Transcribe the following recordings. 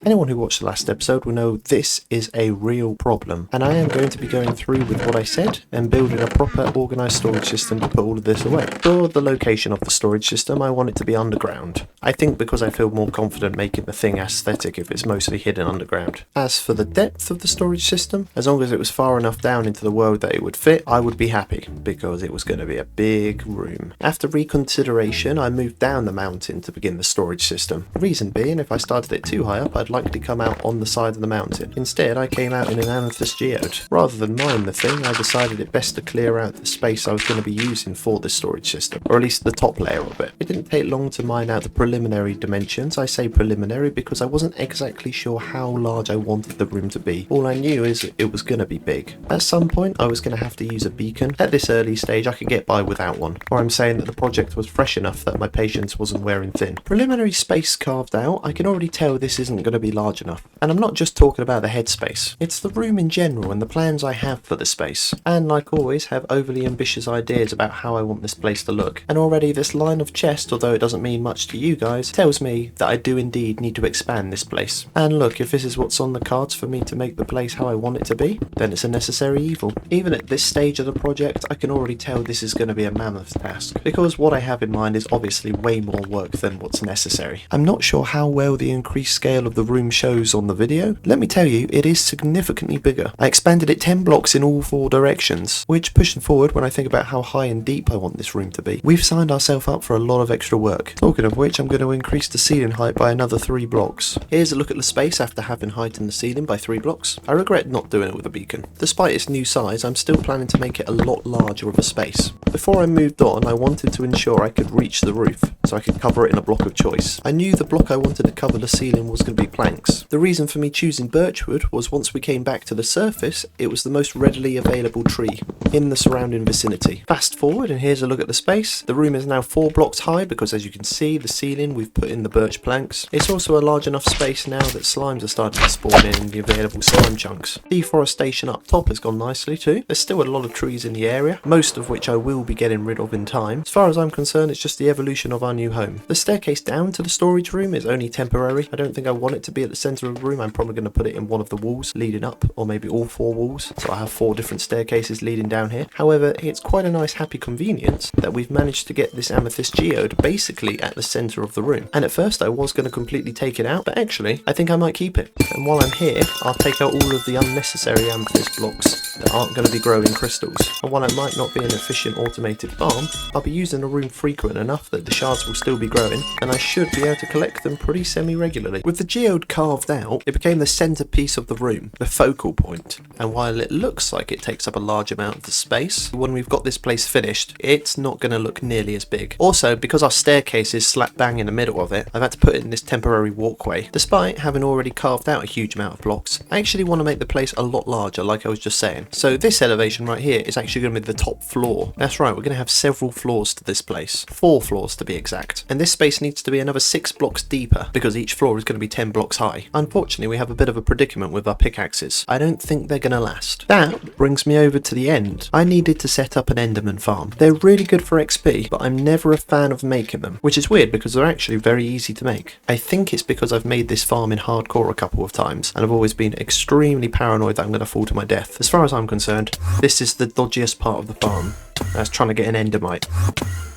Anyone who watched the last episode will know this is a real problem, and I am going to be going through with what I said and building a proper organised storage system to put all of this away. For the location of the storage system, I want it to be underground. I think because I feel more confident making the thing aesthetic if it's mostly hidden underground. As for the depth of the storage system, as long as it was far enough down into the world that it would fit, I would be happy, because it was going to be a big room. After reconsideration, I moved down the mountain to begin the storage system. The reason being, if I started it too high up, I'd likely come out on the side of the mountain. Instead, I came out in an amethyst geode. Rather than mine the thing, I decided it best to clear out the space I was going to be using for this storage system, or at least the top layer of it. It didn't take long to mine out the preliminary dimensions. I say preliminary because I wasn't exactly sure how large I wanted the room to be. All I knew is it was going to be big. At some point, I was going to have to use a beacon. At this early stage, I could get by without one, or I'm saying that the project was fresh enough that my patience wasn't wearing thin. Preliminary space carved out, I can already tell this isn't going to be large enough. And I'm not just talking about the headspace. It's the room in general and the plans I have for the space. And like always, have overly ambitious ideas about how I want this place to look. And already this line of chest, although it doesn't mean much to you guys, tells me that I do indeed need to expand this place. And look, if this is what's on the cards for me to make the place how I want it to be, then it's a necessary evil. Even at this stage of the project, I can already tell this is going to be a mammoth task, because what I have in mind is obviously way more work than what's necessary. I'm not sure how well the increased scale of the room shows on the video. Let me tell you, it is significantly bigger. I expanded it 10 blocks in all 4 directions, which, pushing forward when I think about how high and deep I want this room to be, we've signed ourselves up for a lot of extra work. Talking of which, I'm going to increase the ceiling height by another 3 blocks. Here's a look at the space after having heightened the ceiling by 3 blocks. I regret not doing it with a beacon. Despite its new size, I'm still planning to make it a lot larger of a space. Before I moved on, I wanted to ensure I could reach the roof, so I could cover it in a block of choice. I knew the block I wanted to cover the ceiling was going to be planks. The reason for me choosing birchwood was once we came back to the surface, it was the most readily available tree in the surrounding vicinity. Fast forward, and here's a look at the space. The room is now 4 blocks high because, as you can see, the ceiling we've put in the birch planks. It's also a large enough space now that slimes are starting to spawn in the available slime chunks. Deforestation up top has gone nicely too. There's still a lot of trees in the area, most of which I will be getting rid of in time. As far as I'm concerned, it's just the evolution of our new home. The staircase down to the storage room is only temporary. I don't think I want it to be at the centre of the room. I'm probably going to put it in one of the walls leading up, or maybe all 4 walls, so I have 4 different staircases leading down here. However, it's quite a nice happy convenience that we've managed to get this amethyst geode basically at the centre of the room. And at first I was going to completely take it out, but actually I think I might keep it. And while I'm here, I'll take out all of the unnecessary amethyst blocks that aren't going to be growing crystals. And while it might not be an efficient automated farm, I'll be using the room frequent enough that the shards will still be growing, and I should be able to collect them pretty semi-regularly. With the geode carved out, it became the centrepiece of the room, the focal point. And while it looks like it takes up a large amount of the space, when we've got this place finished, it's not going to look nearly as big. Also, because our staircase is slap bang in the middle of it, I've had to put in this temporary walkway. Despite having already carved out a huge amount of blocks, I actually want to make the place a lot larger, like I was just saying. So this elevation right here is actually going to be the top floor. That's right, we're going to have several floors to this place. 4 floors to be exact. And this space needs to be another 6 blocks deeper, because each floor is going to be 10 blocks high. Unfortunately, we have a bit of a predicament with our pickaxes. I don't think they're going to last. That brings me over to the end. I needed to set up an Enderman farm. They're really good for XP, but I'm never a fan of making them, which is weird because they're actually very easy to make. I think it's because I've made this farm in hardcore a couple of times, and I've always been extremely paranoid that I'm going to fall to my death. As far as I'm concerned, this is the dodgiest part of the farm. That's trying to get an endermite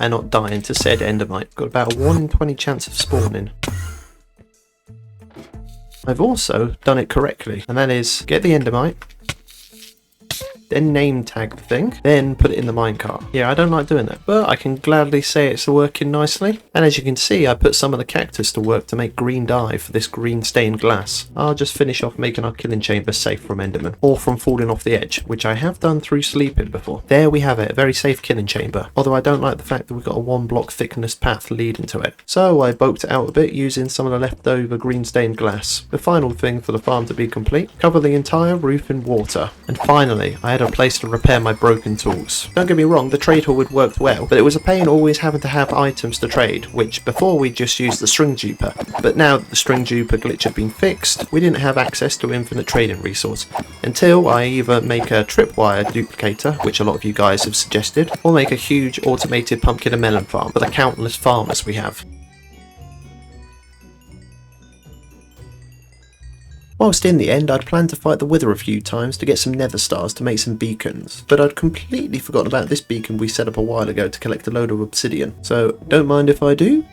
and not dying to said endermite. Got about a 1 in 20 chance of spawning. I've also done it correctly, and that is get the endermite, then name tag the thing, then put it in the minecart. Yeah, I don't like doing that, but I can gladly say it's working nicely. And as you can see, I put some of the cactus to work to make green dye for this green stained glass. I'll just finish off making our killing chamber safe from endermen, or from falling off the edge, which I have done through sleeping before. There we have it, a very safe killing chamber, although I don't like the fact that we've got a 1 block thickness path leading to it. So I bulked it out a bit using some of the leftover green stained glass. The final thing for the farm to be complete, cover the entire roof in water. And finally, I had a place to repair my broken tools. Don't get me wrong, the trade hall would worked well, but it was a pain always having to have items to trade, which before we just used the string duper. But now that the string duper glitch had been fixed, we didn't have access to infinite trading resource, until I either make a tripwire duplicator, which a lot of you guys have suggested, or make a huge automated pumpkin and melon farm for the countless farmers we have. Whilst in the end I'd planned to fight the Wither a few times to get some nether stars to make some beacons, but I'd completely forgotten about this beacon we set up a while ago to collect a load of obsidian, so don't mind if I do.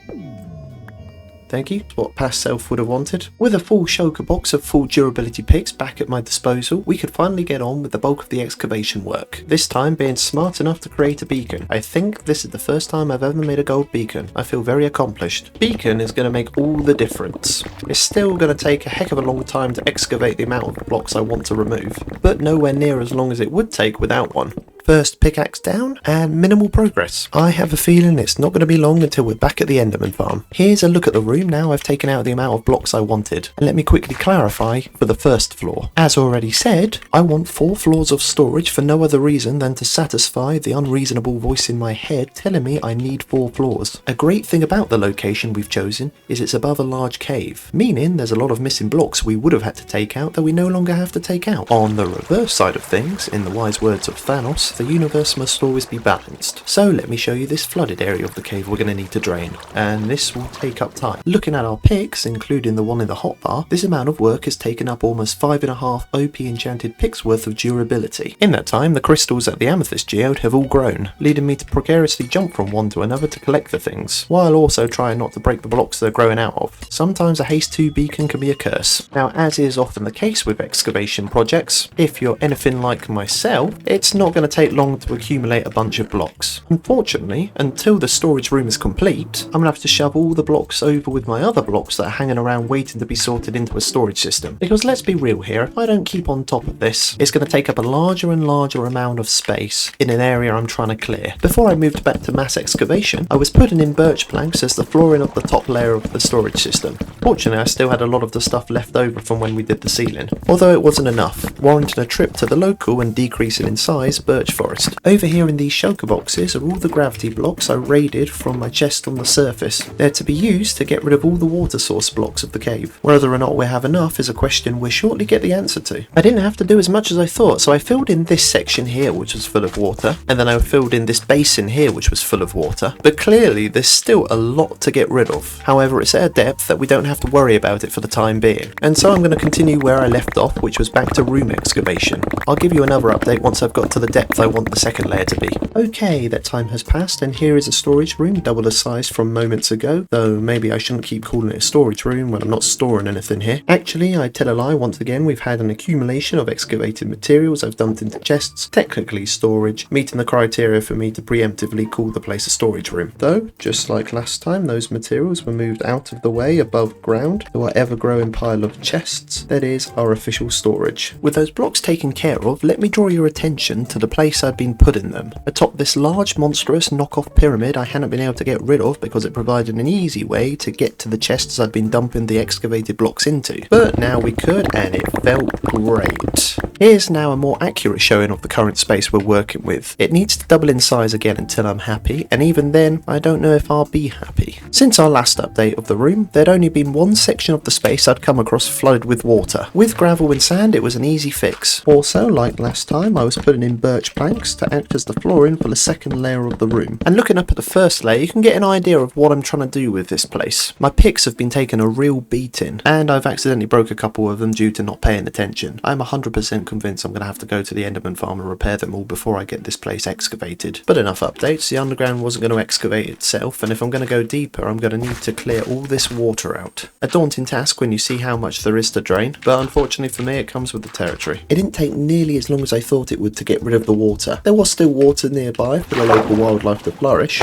Thank you, what past self would have wanted. With a full shulker box of full durability picks back at my disposal, we could finally get on with the bulk of the excavation work, this time being smart enough to create a beacon. I think this is the first time I've ever made a gold beacon. I feel very accomplished. Beacon is going to make all the difference. It's still going to take a heck of a long time to excavate the amount of blocks I want to remove, but nowhere near as long as it would take without one. First pickaxe down, and minimal progress. I have a feeling it's not going to be long until we're back at the Enderman farm. Here's a look at the room now I've taken out the amount of blocks I wanted, and let me quickly clarify for the first floor. As already said, I want 4 floors of storage for no other reason than to satisfy the unreasonable voice in my head telling me I need 4 floors. A great thing about the location we've chosen is it's above a large cave, meaning there's a lot of missing blocks we would have had to take out that we no longer have to take out. On the reverse side of things, in the wise words of Thanos, the universe must always be balanced. So let me show you this flooded area of the cave we're going to need to drain, and this will take up time. Looking at our picks, including the one in the hotbar, this amount of work has taken up almost 5.5 OP enchanted picks worth of durability. In that time, the crystals at the amethyst geode have all grown, leading me to precariously jump from one to another to collect the things, while also trying not to break the blocks they're growing out of. Sometimes a haste 2 beacon can be a curse. Now, as is often the case with excavation projects, if you're anything like myself, it's not going to take long to accumulate a bunch of blocks. Unfortunately, until the storage room is complete, I'm going to have to shove all the blocks over with my other blocks that are hanging around waiting to be sorted into a storage system. Because let's be real here, if I don't keep on top of this, it's going to take up a larger and larger amount of space in an area I'm trying to clear. Before I moved back to mass excavation, I was putting in birch planks as the flooring of the top layer of the storage system. Fortunately, I still had a lot of the stuff left over from when we did the ceiling, although it wasn't enough, warranting a trip to the local and decreasing in size birch forest. Over here in these shulker boxes are all the gravity blocks I raided from my chest on the surface. They're to be used to get rid of all the water source blocks of the cave. Whether or not we have enough is a question we'll shortly get the answer to. I didn't have to do as much as I thought, so I filled in this section here which was full of water, and then I filled in this basin here which was full of water, but clearly there's still a lot to get rid of. However, it's at a depth that we don't have to worry about it for the time being, and so I'm going to continue where I left off, which was back to room excavation. I'll give you another update once I've got to the depth I want the second layer to be. Okay, that time has passed, and here is a storage room double the size from moments ago, though maybe I shouldn't keep calling it a storage room when I'm not storing anything here. Actually, I tell a lie, once again we've had an accumulation of excavated materials I've dumped into chests, technically storage, meeting the criteria for me to preemptively call the place a storage room. Though, just like last time, those materials were moved out of the way above ground to our ever-growing pile of chests that is our official storage. With those blocks taken care of, let me draw your attention to the place I'd been putting them. Atop this large monstrous knockoff pyramid I hadn't been able to get rid of because it provided an easy way to get to the chests I'd been dumping the excavated blocks into. But now we could, and it felt great. Here's now a more accurate showing of the current space we're working with. It needs to double in size again until I'm happy, and even then I don't know if I'll be happy. Since our last update of the room, there'd only been one section of the space I'd come across flooded with water. With gravel and sand it was an easy fix. Also, like last time, I was putting in birch planks to act as the flooring for the second layer of the room. And looking up at the first layer, you can get an idea of what I'm trying to do with this place. My picks have been taking a real beating, and I've accidentally broke a couple of them due to not paying attention. I'm 100% convinced I'm going to have to go to the Enderman farm and repair them all before I get this place excavated. But enough updates, the underground wasn't going to excavate itself, and if I'm going to go deeper I'm going to need to clear all this water out. A daunting task when you see how much there is to drain, but unfortunately for me it comes with the territory. It didn't take nearly as long as I thought it would to get rid of the water. There was still water nearby for the local wildlife to flourish,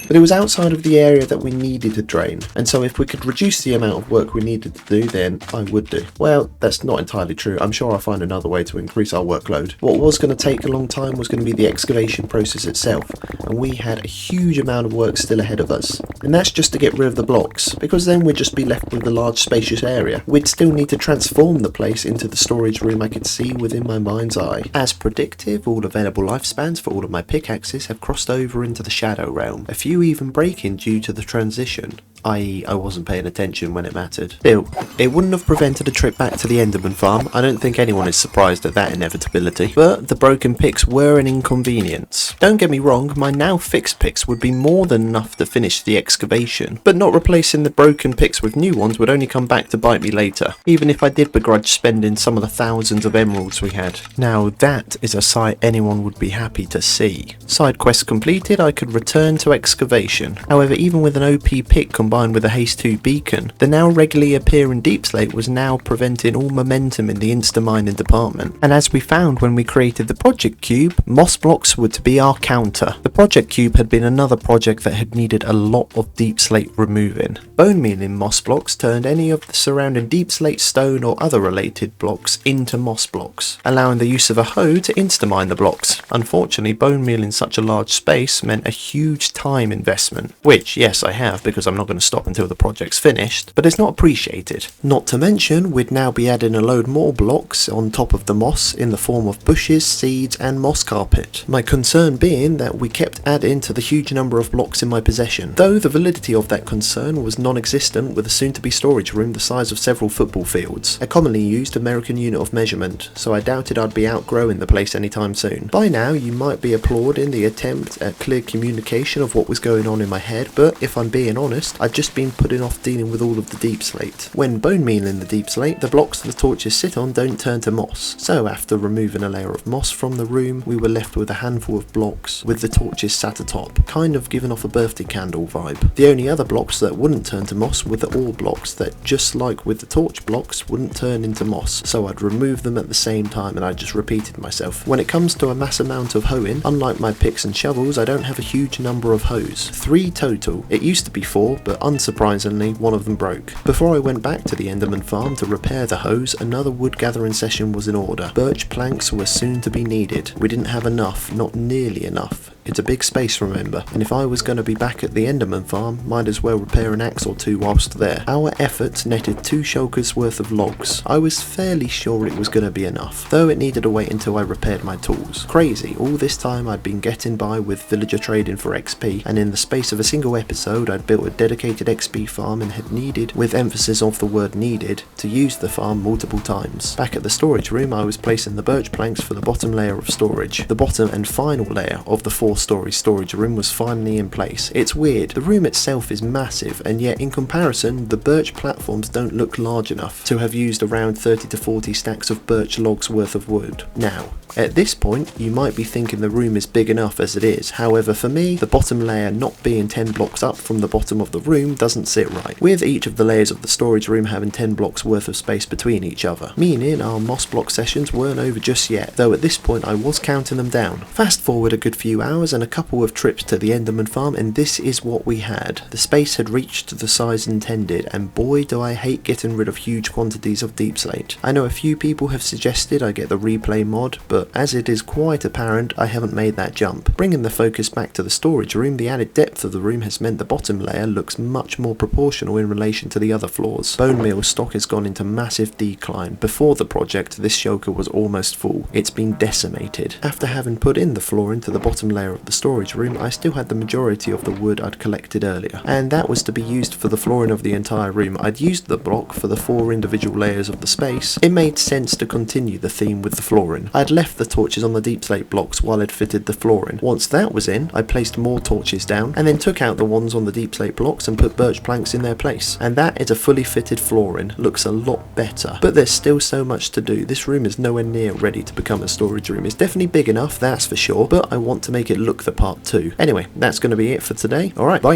but it was outside of the area that we needed to drain, and so if we could reduce the amount of work we needed to do, then I would do. Well, that's not entirely true. I'm sure I'll find another way to increase our workload. What was going to take a long time was going to be the excavation process itself, and we had a huge amount of work still ahead of us. And that's just to get rid of the blocks, because then we'd just be left with the large spacious area. We'd still need to transform the place into the storage room I could see within my mind's eye. As predictive, all available lifespans for all of my pickaxes have crossed over into the shadow realm. A few even breaking due to the transition. i.e. I wasn't paying attention when it mattered. Still, it wouldn't have prevented a trip back to the Enderman farm. I don't think anyone is surprised at that inevitability, but the broken picks were an inconvenience. Don't get me wrong, my now fixed picks would be more than enough to finish the excavation, but not replacing the broken picks with new ones would only come back to bite me later, even if I did begrudge spending some of the thousands of emeralds we had. Now that is a sight anyone would be happy to see. Side quest completed, I could return to excavation. However, even with an OP pick combined with a haste 2 beacon, the now regularly appearing deep slate was now preventing all momentum in the insta mining department. And as we found when we created the project cube, moss blocks were to be our counter. The project cube had been another project that had needed a lot of deep slate removing. Bone mealing moss blocks turned any of the surrounding deep slate, stone or other related blocks into moss blocks, allowing the use of a hoe to insta mine the blocks. Unfortunately, bone meal in such a large space meant a huge time investment, which yes I have because I'm not going to stop until the project's finished, but it's not appreciated. Not to mention we'd now be adding a load more blocks on top of the moss in the form of bushes, seeds and moss carpet. My concern being that we kept adding to the huge number of blocks in my possession, though the validity of that concern was non-existent with a soon-to-be storage room the size of several football fields, a commonly used American unit of measurement, so I doubted I'd be outgrowing the place anytime soon. By now you might be applauding the attempt at clear communication of what was going on in my head, but if I'm being honest, I'd just been putting off dealing with all of the deep slate. When bone meal in the deep slate, the blocks the torches sit on don't turn to moss, so after removing a layer of moss from the room, we were left with a handful of blocks with the torches sat atop, kind of giving off a birthday candle vibe. The only other blocks that wouldn't turn to moss were the ore blocks that, just like with the torch blocks, wouldn't turn into moss, so I'd remove them at the same time and I just repeated myself. When it comes to a mass amount of hoeing, unlike my picks and shovels, I don't have a huge number of hoes. 3 total. It used to be 4, but unsurprisingly, one of them broke. Before I went back to the Enderman farm to repair the hose, another wood gathering session was in order. Birch planks were soon to be needed. We didn't have enough, not nearly enough. It's a big space, remember, and if I was going to be back at the Enderman farm, might as well repair an axe or 2 whilst there. Our efforts netted 2 shulkers worth of logs. I was fairly sure it was going to be enough, though it needed to wait until I repaired my tools. Crazy, all this time I'd been getting by with villager trading for XP, and in the space of a single episode I'd built a dedicated XP farm and had needed, with emphasis of the word needed, to use the farm multiple times. Back at the storage room I was placing the birch planks for the bottom layer of storage. The bottom and final layer of the 4-story storage room was finally in place. It's weird, the room itself is massive, and yet in comparison the birch platforms don't look large enough to have used around 30 to 40 stacks of birch logs worth of wood. Now, at this point, you might be thinking the room is big enough as it is. However, for me, the bottom layer not being 10 blocks up from the bottom of the room doesn't sit right, with each of the layers of the storage room having 10 blocks worth of space between each other, meaning our moss block sessions weren't over just yet, though at this point I was counting them down. Fast forward a good few hours and a couple of trips to the Enderman farm, and this is what we had. The space had reached the size intended, and boy do I hate getting rid of huge quantities of deep slate. I know a few people have suggested I get the replay mod, but as it is quite apparent, I haven't made that jump. Bringing the focus back to the storage room, the added depth of the room has meant the bottom layer looks much more proportional in relation to the other floors. Bone meal stock has gone into massive decline. Before the project, this shulker was almost full. It's been decimated. After having put in the floor into the bottom layer of the storage room, I still had the majority of the wood I'd collected earlier, and that was to be used for the flooring of the entire room. I'd used the block for the 4 individual layers of the space. It made sense to continue the theme with the flooring. I'd left the torches on the deep slate blocks while I'd fitted the flooring. Once that was in, I placed more torches down, and then took out the ones on the deep slate blocks and put birch planks in their place. And that is a fully fitted flooring. Looks a lot better. But there's still so much to do. This room is nowhere near ready to become a storage room. It's definitely big enough, that's for sure, but I want to make it look the part too. Anyway, that's going to be it for today. Alright, bye.